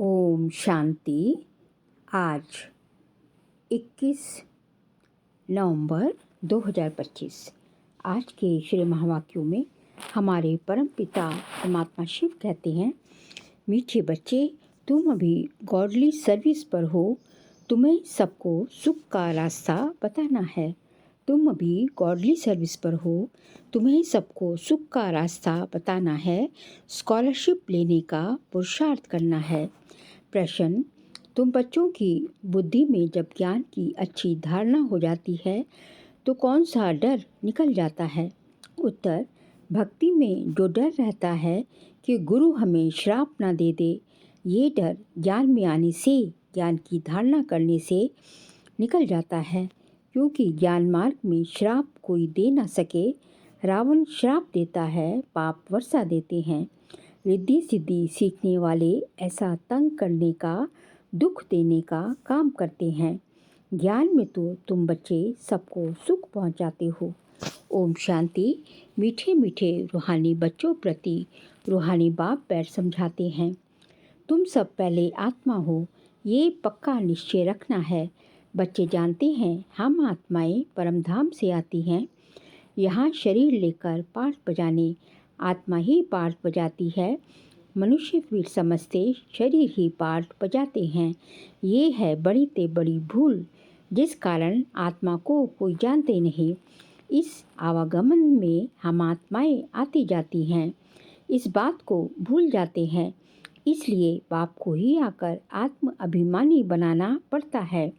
ओम शांति। आज 21 नवंबर 2025। आज के श्री महावाक्यों में हमारे परम पिता परमात्मा शिव कहते हैं, मीठे बच्चे, तुम अभी गॉडली सर्विस पर हो। तुम्हें सबको सुख का रास्ता बताना है। तुम अभी गॉडली सर्विस पर हो। तुम्हें सबको सुख का रास्ता बताना है। स्कॉलरशिप लेने का पुरुषार्थ करना है। प्रश्न, तुम बच्चों की बुद्धि में जब ज्ञान की अच्छी धारणा हो जाती है तो कौन सा डर निकल जाता है? उत्तर, भक्ति में जो डर रहता है कि गुरु हमें श्राप ना दे दे, ये डर ज्ञान में आने से, ज्ञान की धारणा करने से निकल जाता है। क्योंकि ज्ञान मार्ग में श्राप कोई दे ना सके। रावण श्राप देता है, पाप वर्षा देते हैं। रिद्धि सिद्धि सीखने वाले ऐसा तंग करने का, दुख देने का काम करते हैं। ज्ञान में तो तुम बच्चे सबको सुख पहुंचाते हो। ओम शांति। मीठे मीठे रूहानी बच्चों प्रति रूहानी बाप बैठ समझाते हैं, तुम सब पहले आत्मा हो, ये पक्का निश्चय रखना है। बच्चे जानते हैं हम आत्माएं परमधाम से आती हैं। यहाँ शरीर लेकर पाठ बजाने आत्मा ही पाठ बजाती है। मनुष्य फिर समझते शरीर ही पाठ बजाते हैं। ये है बड़ी ते बड़ी भूल, जिस कारण आत्मा को कोई जानते नहीं। इस आवागमन में हम आत्माएं आती जाती हैं, इस बात को भूल जाते हैं। इसलिए बाप को ही आकर आत्म अभिमानी बनाना पड़ता है।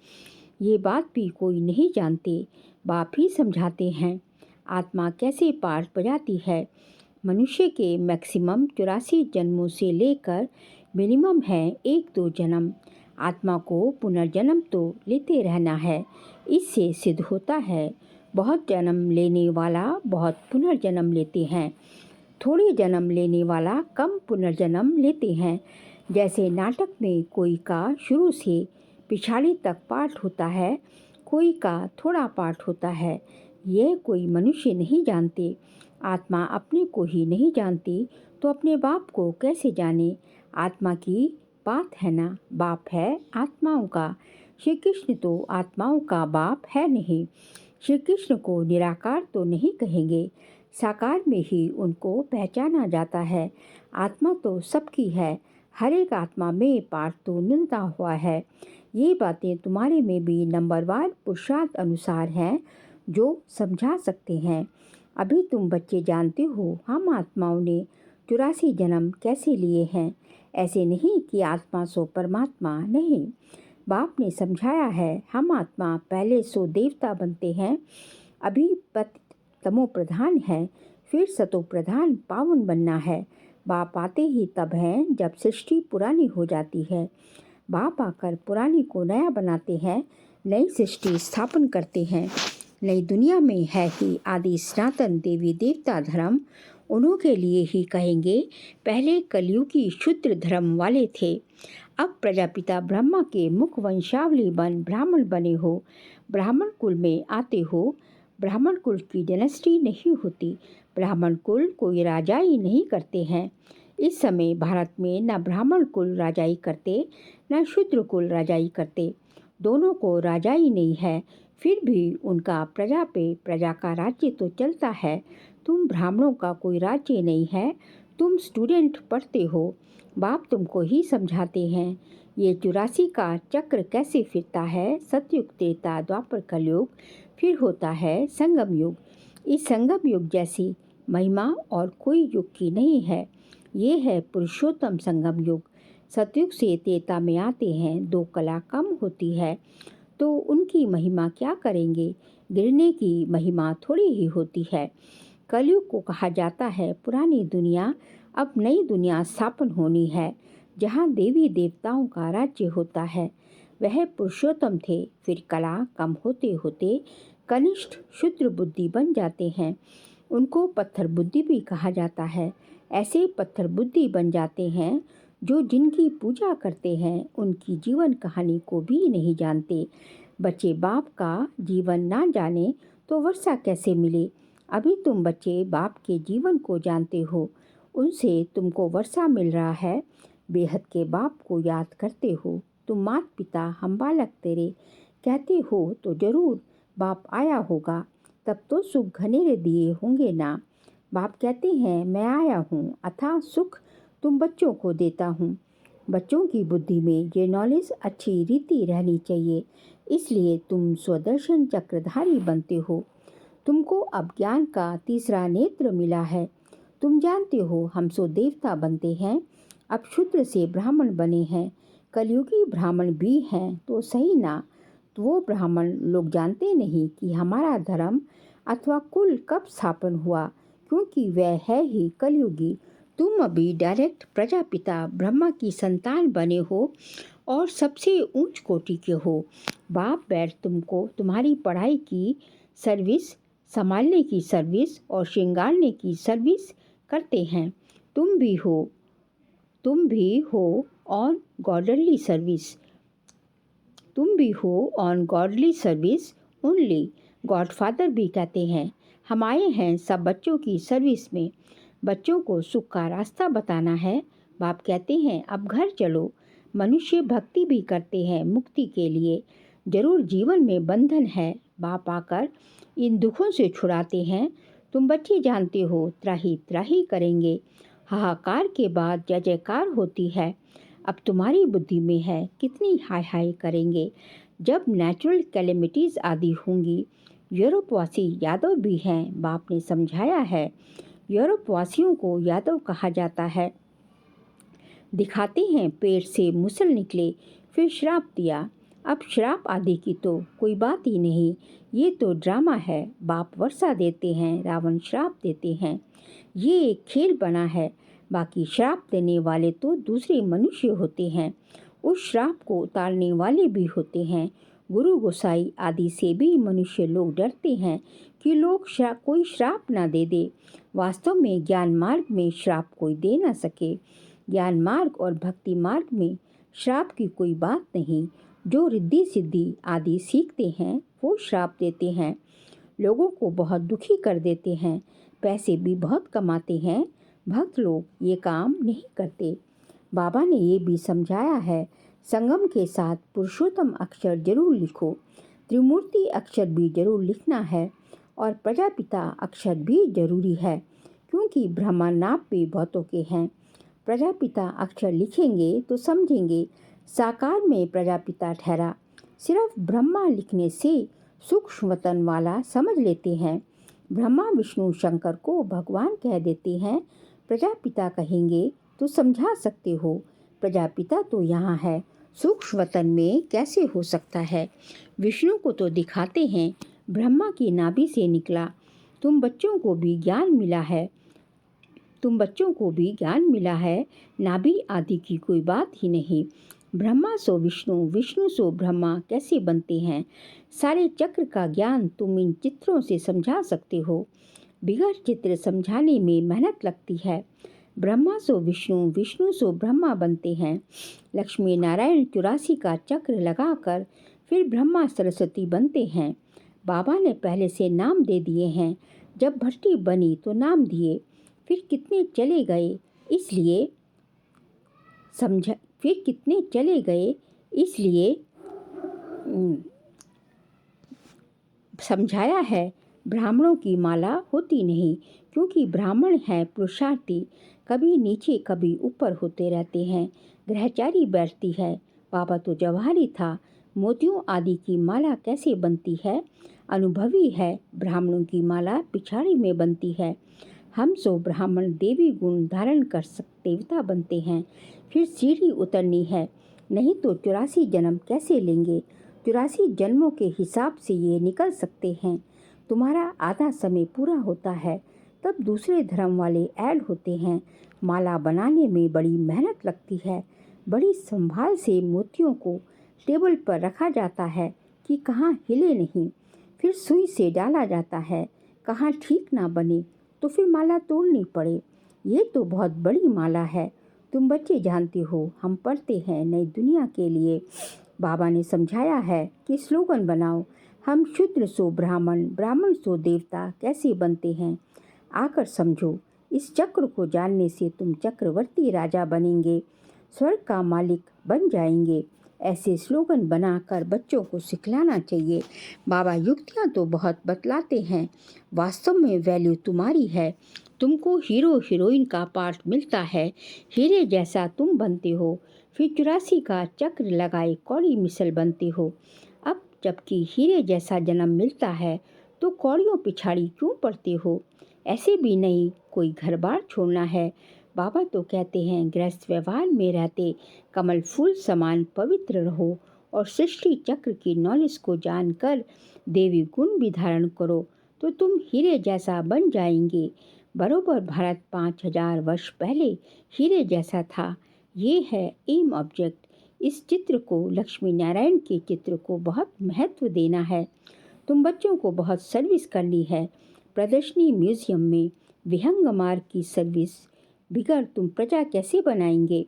ये बात भी कोई नहीं जानते, बाप ही समझाते हैं आत्मा कैसे पाठ बजाती है। मनुष्य के मैक्सिमम 84 जन्मों से लेकर मिनिमम है 1-2 जन्म। आत्मा को पुनर्जन्म तो लेते रहना है। इससे सिद्ध होता है बहुत जन्म लेने वाला बहुत पुनर्जन्म लेते हैं, थोड़े जन्म लेने वाला कम पुनर्जन्म लेते हैं। जैसे नाटक में कोई का शुरू से पिछाड़ी तक पाठ होता है, कोई का थोड़ा पाठ होता है। यह कोई मनुष्य नहीं जानते। आत्मा अपने को ही नहीं जानती तो अपने बाप को कैसे जाने? आत्मा की बात है ना, बाप है आत्माओं का। श्री कृष्ण तो आत्माओं का बाप है नहीं। श्री कृष्ण को निराकार तो नहीं कहेंगे, साकार में ही उनको पहचाना जाता है। आत्मा तो सबकी है, हर एक आत्मा में पाठ तो मिलता हुआ है। ये बातें तुम्हारे में भी नंबरवार पुरुषार्थ अनुसार हैं, जो समझा सकते हैं। अभी तुम बच्चे जानते हो हम आत्माओं ने 84 जन्म कैसे लिए हैं। ऐसे नहीं कि आत्मा सो परमात्मा नहीं। बाप ने समझाया है हम आत्मा पहले सो देवता बनते हैं, अभी तमो प्रधान है, फिर सतो प्रधान पावन बनना है। बाप आते ही तब हैं जब सृष्टि पुरानी हो जाती है। बाप आकर पुरानी को नया बनाते हैं, नई सृष्टि स्थापन करते हैं। नई दुनिया में है ही आदि सनातन देवी देवता धर्म, उन्हों के लिए ही कहेंगे। पहले कलयुगी शूद्र धर्म वाले थे, अब प्रजापिता ब्रह्मा के मुख वंशावली बन ब्राह्मण बने हो। ब्राह्मण कुल में आते हो। ब्राह्मण कुल की डायनेस्टी नहीं होती। ब्राह्मण कुल कोई राजाई नहीं करते हैं। इस समय भारत में न ब्राह्मण कुल राजाई करते न शूद्र कुल राजाई करते। दोनों को राजाई नहीं है, फिर भी उनका प्रजा पे प्रजा का राज्य तो चलता है। तुम ब्राह्मणों का कोई राज्य नहीं है, तुम स्टूडेंट पढ़ते हो। बाप तुमको ही समझाते हैं ये 84 का चक्र कैसे फिरता है। सतयुग, त्रेता, द्वापर, कलयुग, फिर होता है संगम युग। इस संगम युग जैसी महिमा और कोई युग की नहीं है। ये है पुरुषोत्तम संगम युग। सतयुग से त्रेता में आते हैं, 2 कला कम होती है तो उनकी महिमा क्या करेंगे। गिरने की महिमा थोड़ी ही होती है। कलयुग को कहा जाता है पुरानी दुनिया, अब नई दुनिया स्थापन होनी है, जहाँ देवी देवताओं का राज्य होता है। वह पुरुषोत्तम थे, फिर कला कम होते होते कनिष्ठ शुद्र बुद्धि बन जाते हैं। उनको पत्थर बुद्धि भी कहा जाता है। ऐसे पत्थर बुद्धि बन जाते हैं जो जिनकी पूजा करते हैं उनकी जीवन कहानी को भी नहीं जानते। बच्चे बाप का जीवन ना जाने तो वर्षा कैसे मिले। अभी तुम बच्चे बाप के जीवन को जानते हो, उनसे तुमको वर्षा मिल रहा है। बेहद के बाप को याद करते हो। तुम मात पिता हम बालक तेरे कहते हो तो जरूर बाप आया होगा, तब तो सुख घनेरे दिए होंगे ना। बाप कहते हैं मैं आया हूँ, अथाह सुख तुम बच्चों को देता हूँ। बच्चों की बुद्धि में ये नॉलेज अच्छी रीति रहनी चाहिए, इसलिए तुम स्वदर्शन चक्रधारी बनते हो। तुमको अब ज्ञान का तीसरा नेत्र मिला है। तुम जानते हो हम सो देवता बनते हैं, अब शूद्र से ब्राह्मण बने हैं। कलयुगी ब्राह्मण भी हैं तो सही ना, तो वो ब्राह्मण लोग जानते नहीं कि हमारा धर्म अथवा कुल कब स्थापन हुआ, क्योंकि वह है ही कलयुगी। तुम अभी डायरेक्ट प्रजापिता ब्रह्मा की संतान बने हो और सबसे ऊंच कोटि के हो। बाप बैठ तुमको तुम्हारी पढ़ाई की सर्विस, संभालने की सर्विस और श्रृंगारने की सर्विस करते हैं। तुम भी हो ऑन गॉडली सर्विस। तुम भी हो on godly service only. Godfather भी कहते हैं हम आए हैं सब बच्चों की सर्विस में। बच्चों को सुख का रास्ता बताना है। बाप कहते हैं अब घर चलो। मनुष्य भक्ति भी करते हैं मुक्ति के लिए, जरूर जीवन में बंधन है। बाप आकर इन दुखों से छुड़ाते हैं। तुम बच्चे जानते हो त्राही त्राही करेंगे, हाहाकार के बाद जय जयकार होती है। अब तुम्हारी बुद्धि में है कितनी हाय हाय करेंगे जब नेचुरल कैलेमिटीज़ आदि होंगी। यूरोपवासी यादव भी हैं, बाप ने समझाया है। यूरोपवासियों को यादव कहा जाता है। दिखाते हैं पेट से मुसल निकले, फिर श्राप दिया। अब श्राप आदि की तो कोई बात ही नहीं, ये तो ड्रामा है। बाप वर्षा देते हैं, रावण श्राप देते हैं। ये एक खेल बना है। बाकी श्राप देने वाले तो दूसरे मनुष्य होते हैं, उस श्राप को उतारने वाले भी होते हैं। गुरु गोसाई आदि से भी मनुष्य लोग डरते हैं कि लोग कोई श्राप ना दे दे। वास्तव में ज्ञान मार्ग में श्राप कोई दे ना सके। ज्ञान मार्ग और भक्ति मार्ग में श्राप की कोई बात नहीं। जो रिद्धि सिद्धि आदि सीखते हैं वो श्राप देते हैं, लोगों को बहुत दुखी कर देते हैं, पैसे भी बहुत कमाते हैं। भक्त लोग ये काम नहीं करते। बाबा ने ये भी समझाया है संगम के साथ पुरुषोत्तम अक्षर जरूर लिखो, त्रिमूर्ति अक्षर भी जरूर लिखना है और प्रजापिता अक्षर भी जरूरी है, क्योंकि ब्रह्मा नाप भी बहुतों के हैं। प्रजापिता अक्षर लिखेंगे तो समझेंगे साकार में प्रजापिता ठहरा। सिर्फ ब्रह्मा लिखने से सूक्ष्म वतन वाला समझ लेते हैं। ब्रह्मा विष्णु शंकर को भगवान कह देते हैं, प्रजापिता कहेंगे तो समझा सकते हो। प्रजापिता तो यहाँ है, सूक्ष्म वतन में कैसे हो सकता है। विष्णु को तो दिखाते हैं ब्रह्मा की नाभि से निकला। तुम बच्चों को भी ज्ञान मिला है, नाभि आदि की कोई बात ही नहीं। ब्रह्मा सो विष्णु, विष्णु सो ब्रह्मा कैसे बनते हैं। सारे चक्र का ज्ञान तुम इन चित्रों से समझा सकते हो। बिगड़ चित्र समझाने में मेहनत लगती है। ब्रह्मा सो विष्णु, विष्णु सो ब्रह्मा बनते हैं। लक्ष्मी नारायण 84 का चक्र लगाकर फिर ब्रह्मा सरस्वती बनते हैं। बाबा ने पहले से नाम दे दिए हैं। जब भट्टी बनी तो नाम दिए, फिर कितने चले गए इसलिए समझाया है। ब्राह्मणों की माला होती नहीं, क्योंकि ब्राह्मण है पुरुषार्थी, कभी नीचे कभी ऊपर होते रहते हैं। ग्रहचारी बैठती है। बाबा तो जवाहरी था। मोतियों आदि की माला कैसे बनती है, अनुभवी है। ब्राह्मणों की माला पिछाड़ी में बनती है। हम सो ब्राह्मण देवी गुण धारण कर देवता बनते हैं। फिर सीढ़ी उतरनी है, नहीं तो 84 जन्म कैसे लेंगे। 84 जन्मों के हिसाब से ये निकल सकते हैं। तुम्हारा आधा समय पूरा होता है, तब दूसरे धर्म वाले ऐड होते हैं। माला बनाने में बड़ी मेहनत लगती है। बड़ी संभाल से मोतियों को टेबल पर रखा जाता है कि कहाँ हिले नहीं। फिर सुई से डाला जाता है, कहाँ ठीक ना बने तो फिर माला तोड़नी पड़े। ये तो बहुत बड़ी माला है। तुम बच्चे जानते हो, हम पढ़ते हैं नई दुनिया के लिए। बाबा ने समझाया है कि स्लोगन बनाओ, हम शूद्र सो ब्राह्मण, ब्राह्मण सो देवता कैसे बनते हैं। आकर समझो, इस चक्र को जानने से तुम चक्रवर्ती राजा बनेंगे। स्वर्ग का मालिक बन जाएंगे। ऐसे स्लोगन बनाकर बच्चों को सिखलाना चाहिए। बाबा युक्तियाँ तो बहुत बतलाते हैं, वास्तव में वैल्यू तुम्हारी है। तुमको हीरो हीरोइन का पार्ट मिलता है, हीरे जैसा तुम बनते हो, फिर 84 का चक्र लगाए कौड़ी मिसल बनते हो। अब जबकि हीरे जैसा जन्म मिलता है तो कौड़ियों पिछाड़ी क्यों पड़ते हो? ऐसे भी नहीं कोई घर बार छोड़ना है। बाबा तो कहते हैं गृहस्थ व्यवहार में रहते कमल फूल समान पवित्र रहो और सृष्टि चक्र की नॉलेज को जानकर देवी गुण भी धारण करो तो तुम हीरे जैसा बन जाएंगे। बरोबर भारत 5000 वर्ष पहले हीरे जैसा था। ये है एम ऑब्जेक्ट। इस चित्र को, लक्ष्मी नारायण के चित्र को बहुत महत्व देना है। तुम बच्चों को बहुत सर्विस करनी है। प्रदर्शनी म्यूजियम में विहंगमार की सर्विस बिगड़ तुम प्रजा कैसे बनाएंगे?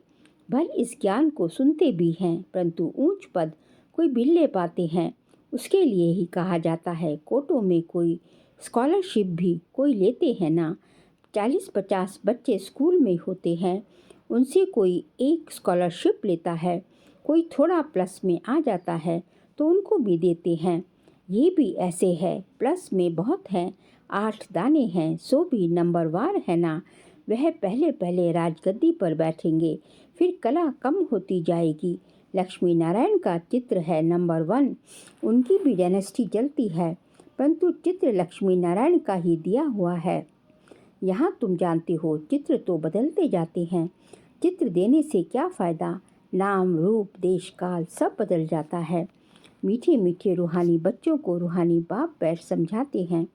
भल इस ज्ञान को सुनते भी हैं, परंतु ऊंच पद कोई बिल्ले पाते हैं। उसके लिए ही कहा जाता है कोटों में कोई स्कॉलरशिप भी कोई लेते हैं ना। 40-50 बच्चे स्कूल में होते हैं, उनसे कोई एक स्कॉलरशिप लेता है। कोई थोड़ा प्लस में आ जाता है तो उनको भी देते हैं। ये भी ऐसे है, प्लस में बहुत हैं, 8 दाने हैं, सो भी नंबरवार है ना। वह पहले पहले राजगद्दी पर बैठेंगे, फिर कला कम होती जाएगी। लक्ष्मी नारायण का चित्र है नंबर 1, उनकी भी डायनेस्टी चलती है, परंतु चित्र लक्ष्मी नारायण का ही दिया हुआ है। यहाँ तुम जानते हो चित्र तो बदलते जाते हैं। चित्र देने से क्या फ़ायदा? नाम रूप देश काल सब बदल जाता है। मीठे मीठे रूहानी बच्चों को रूहानी बाप बैठ समझाते हैं।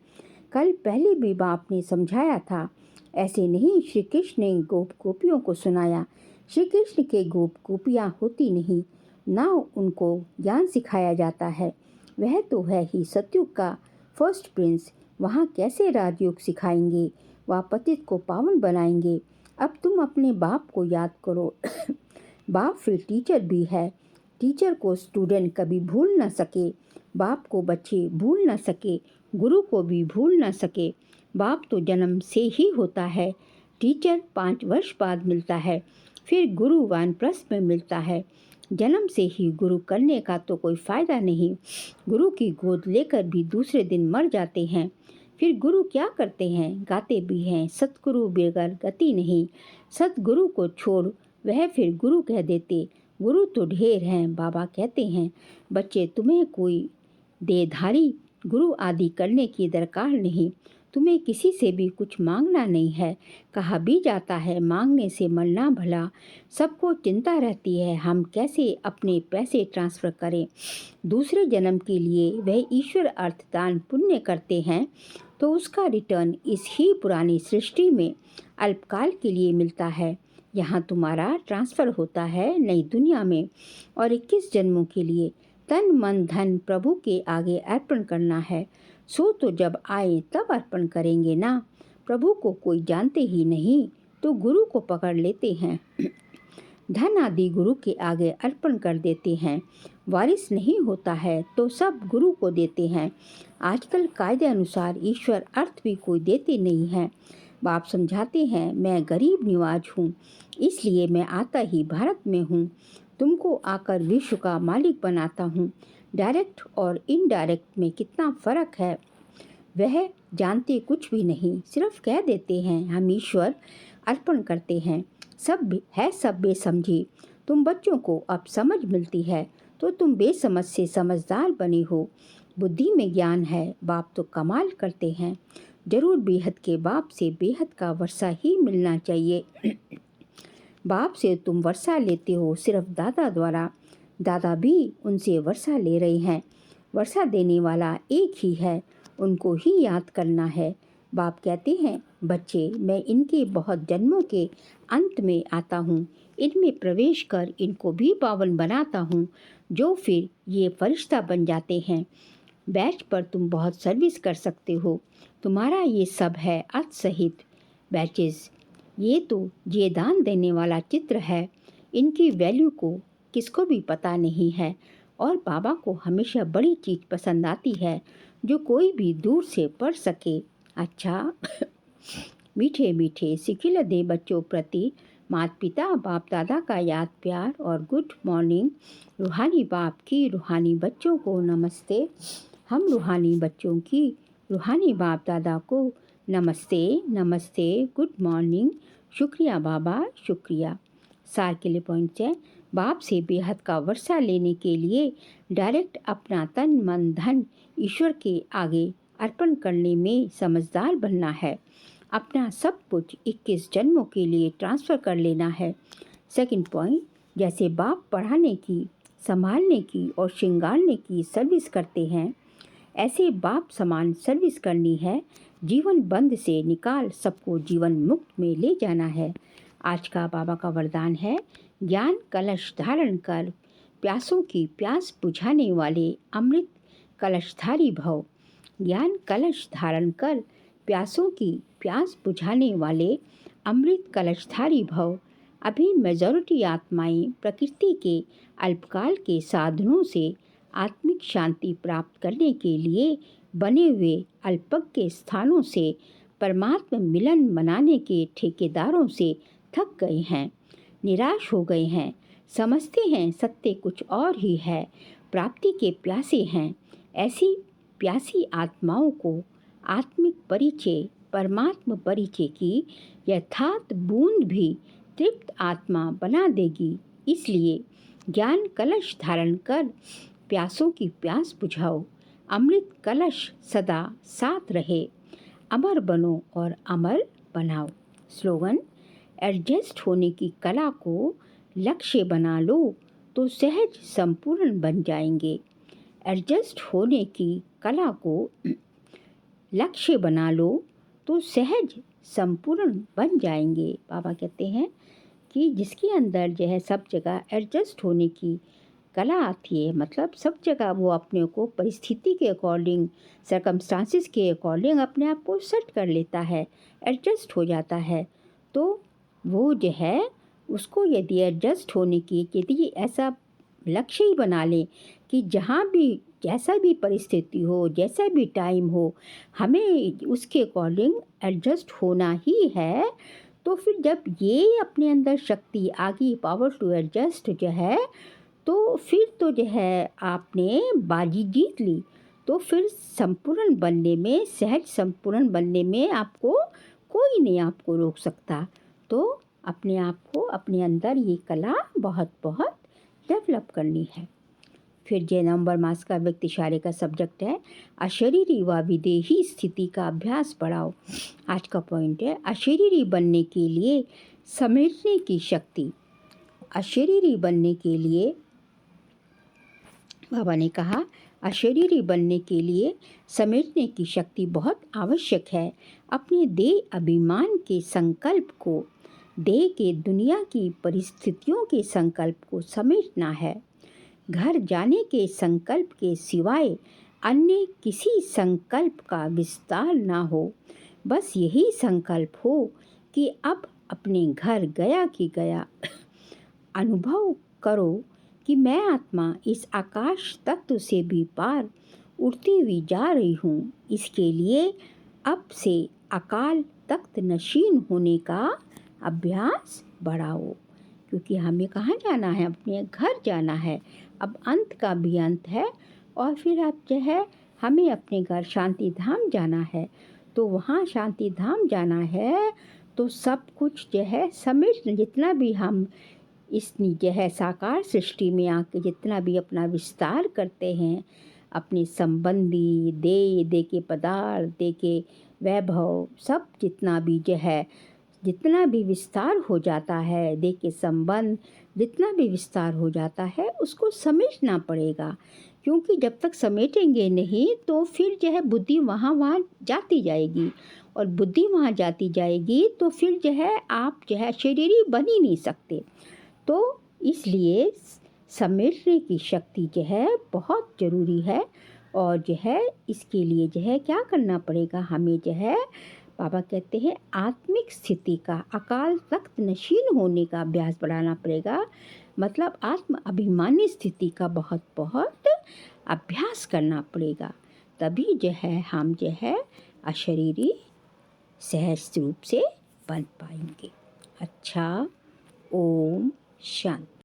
कल पहले भी बाप ने समझाया था। ऐसे नहीं श्री कृष्ण ने गोप गोपियों को सुनाया। श्री कृष्ण के गोप गोपियाँ होती नहीं, ना उनको ज्ञान सिखाया जाता है। वह तो है ही सतयुग का फर्स्ट प्रिंस। वहाँ कैसे राजयोग सिखाएंगे? वह पतित को पावन बनाएंगे। अब तुम अपने बाप को याद करो। बाप फिर टीचर भी है। टीचर को स्टूडेंट कभी भूल न सके, बाप को बच्चे भूल न सके, गुरु को भी भूल न सके। बाप तो जन्म से ही होता है, टीचर 5 वर्ष बाद मिलता है, फिर गुरु वानप्रस्थ में मिलता है। जन्म से ही गुरु करने का तो कोई फ़ायदा नहीं। गुरु की गोद लेकर भी दूसरे दिन मर जाते हैं। फिर गुरु क्या करते हैं? गाते भी हैं सतगुरु बेगर गति नहीं। सतगुरु को छोड़ वह फिर गुरु कह देते। गुरु तो ढेर हैं। बाबा कहते हैं बच्चे तुम्हें कोई देधारी गुरु आदि करने की दरकार नहीं। तुम्हें किसी से भी कुछ मांगना नहीं है। कहा भी जाता है मांगने से मरना भला। सबको चिंता रहती है हम कैसे अपने पैसे ट्रांसफ़र करें। दूसरे जन्म के लिए वह ईश्वर अर्थ दान पुण्य करते हैं तो उसका रिटर्न इस ही पुरानी सृष्टि में अल्पकाल के लिए मिलता है। यहाँ तुम्हारा ट्रांसफ़र होता है नई दुनिया में और 21 जन्मों के लिए तन मन धन प्रभु के आगे अर्पण करना है। सो तो जब आए तब अर्पण करेंगे ना। प्रभु को कोई जानते ही नहीं तो गुरु को पकड़ लेते हैं। धन आदि गुरु के आगे अर्पण कर देते हैं। वारिस नहीं होता है तो सब गुरु को देते हैं। आजकल कायदे अनुसार ईश्वर अर्थ भी कोई देते नहीं है। बाप समझाते हैं मैं गरीब निवाज हूँ, इसलिए मैं आता ही भारत में हूँ। तुमको आकर विश्व का मालिक बनाता हूँ। डायरेक्ट और इनडायरेक्ट में कितना फ़र्क है वह जानते कुछ भी नहीं, सिर्फ कह देते हैं हम ईश्वर अर्पण करते हैं। सब बेसमझी। तुम बच्चों को अब समझ मिलती है तो तुम बेसमझ से समझदार बने हो। बुद्धि में ज्ञान है। बाप तो कमाल करते हैं। जरूर बेहद के बाप से बेहद का वर्षा ही मिलना चाहिए। बाप से तुम वर्षा लेते हो सिर्फ दादा द्वारा। दादा भी उनसे वर्षा ले रहे हैं। वर्षा देने वाला एक ही है, उनको ही याद करना है। बाप कहते हैं बच्चे मैं इनके बहुत जन्मों के अंत में आता हूँ, इनमें प्रवेश कर इनको भी पावन बनाता हूँ, जो फिर ये फरिश्ता बन जाते हैं। बैच पर तुम बहुत सर्विस कर सकते हो। तुम्हारा ये सब है अर्थ सहित बैचेस। ये तो ये दान देने वाला चित्र है। इनकी वैल्यू को किसको भी पता नहीं है और बाबा को हमेशा बड़ी चीज़ पसंद आती है जो कोई भी दूर से पढ़ सके। अच्छा मीठे मीठे सिखिल दे बच्चों प्रति माता पिता बाप दादा का याद प्यार और गुड मॉर्निंग। रूहानी बाप की रूहानी बच्चों को नमस्ते। हम रूहानी बच्चों की रूहानी बाप दादा को नमस्ते नमस्ते, गुड मॉर्निंग, शुक्रिया बाबा शुक्रिया। सार के लिए पॉइंट्स है, बाप से बेहद का वर्षा लेने के लिए डायरेक्ट अपना तन मन धन ईश्वर के आगे अर्पण करने में समझदार बनना है। अपना सब कुछ 21 जन्मों के लिए ट्रांसफ़र कर लेना है। सेकंड पॉइंट, जैसे बाप पढ़ाने की, संभालने की और श्रृंगारने की सर्विस करते हैं, ऐसे बाप समान सर्विस करनी है। जीवन बंध से निकाल सबको जीवन मुक्त में ले जाना है। आज का बाबा का वरदान है, ज्ञान कलश धारण कर प्यासों की प्यास बुझाने वाले अमृत कलशधारी भव। ज्ञान कलश धारण कर प्यासों की प्यास बुझाने वाले अमृत कलशधारी भव। अभी मेजॉरिटी आत्माएं प्रकृति के अल्पकाल के साधनों से आत्मिक शांति प्राप्त करने के लिए बने हुए अल्पज्ञ स्थानों से परमात्मा मिलन मनाने के ठेकेदारों से थक गए हैं, निराश हो गए हैं, समझते हैं सत्य कुछ और ही है, प्राप्ति के प्यासे हैं। ऐसी प्यासी आत्माओं को आत्मिक परिचय, परमात्मा परिचय की यथार्थ बूंद भी तृप्त आत्मा बना देगी। इसलिए ज्ञान कलश धारण कर प्यासों की प्यास बुझाओ, अमृत कलश सदा साथ रहे, अमर बनो और अमर बनाओ। स्लोगन, एडजस्ट होने की कला को लक्ष्य बना लो तो सहज संपूर्ण बन जाएंगे। एडजस्ट होने की कला को लक्ष्य बना लो तो सहज संपूर्ण बन जाएंगे। बाबा कहते हैं कि जिसके अंदर जो है सब जगह एडजस्ट होने की कला आती है, मतलब सब जगह वो अपने को परिस्थिति के अकॉर्डिंग, सर्कमस्टांसिस के अकॉर्डिंग अपने आप को सेट कर लेता है, एडजस्ट हो जाता है। तो वो जो है उसको यदि एडजस्ट होने की, यदि ऐसा लक्ष्य ही बना लें कि जहाँ भी जैसा भी परिस्थिति हो, जैसा भी टाइम हो, हमें उसके अकॉर्डिंग एडजस्ट होना ही है। तो फिर जब ये अपने अंदर शक्ति आ गई, पावर टू एडजस्ट जो है, तो फिर तो जो है आपने बाजी जीत ली। तो फिर संपूर्ण बनने में, सहज संपूर्ण बनने में आपको कोई नहीं आपको रोक सकता। तो अपने आप को, अपने अंदर ये कला बहुत बहुत डेवलप करनी है। फिर 6 नवंबर मास का व्यक्ति इशारे का सब्जेक्ट है, अशरीरी व विदेही स्थिति का अभ्यास बढ़ाओ। आज का पॉइंट है, अशरीरी बनने के लिए समेटने की शक्ति। अशरीरी बनने के लिए बाबा ने कहा, अशरीरी बनने के लिए समेटने की शक्ति बहुत आवश्यक है। अपने देह अभिमान के संकल्प को, देह के दुनिया की परिस्थितियों के संकल्प को समेटना है। घर जाने के संकल्प के सिवाय अन्य किसी संकल्प का विस्तार ना हो। बस यही संकल्प हो कि अब अपने घर गया कि गया। अनुभव करो कि मैं आत्मा इस आकाश तत्व से भी पार उड़ती हुई जा रही हूँ। इसके लिए अब से अकाल तख्त नशीन होने का अभ्यास बढ़ाओ, क्योंकि हमें कहाँ जाना है, अपने घर जाना है। अब अंत का भी अंत है और फिर अब जो है हमें अपने घर शांति धाम जाना है। तो वहाँ शांति धाम जाना है तो सब कुछ जो है समेट, जितना भी हम इस जो है साकार सृष्टि में आके जितना भी अपना विस्तार करते हैं, अपने संबंधी दे के पदार्थ, दे के वैभव, सब जितना भी जो है, जितना भी विस्तार हो जाता है, दे के संबंध जितना भी विस्तार हो जाता है, उसको समेटना पड़ेगा। क्योंकि जब तक समेटेंगे नहीं तो फिर जो है बुद्धि वहाँ जाती जाएगी, और बुद्धि वहाँ जाती जाएगी तो फिर जो है आप जो है शरीरी बन ही नहीं सकते। तो इसलिए समेटने की शक्ति जो है बहुत ज़रूरी है। और जो है इसके लिए जो है क्या करना पड़ेगा, हमें जो है बाबा कहते हैं आत्मिक स्थिति का, अकाल तख्त नशीन होने का अभ्यास बढ़ाना पड़ेगा। मतलब आत्म अभिमानी स्थिति का बहुत बहुत अभ्यास करना पड़ेगा, तभी जो है हम जो है अशरीरी सहज रूप से बन पाएंगे। अच्छा, ओम शांति।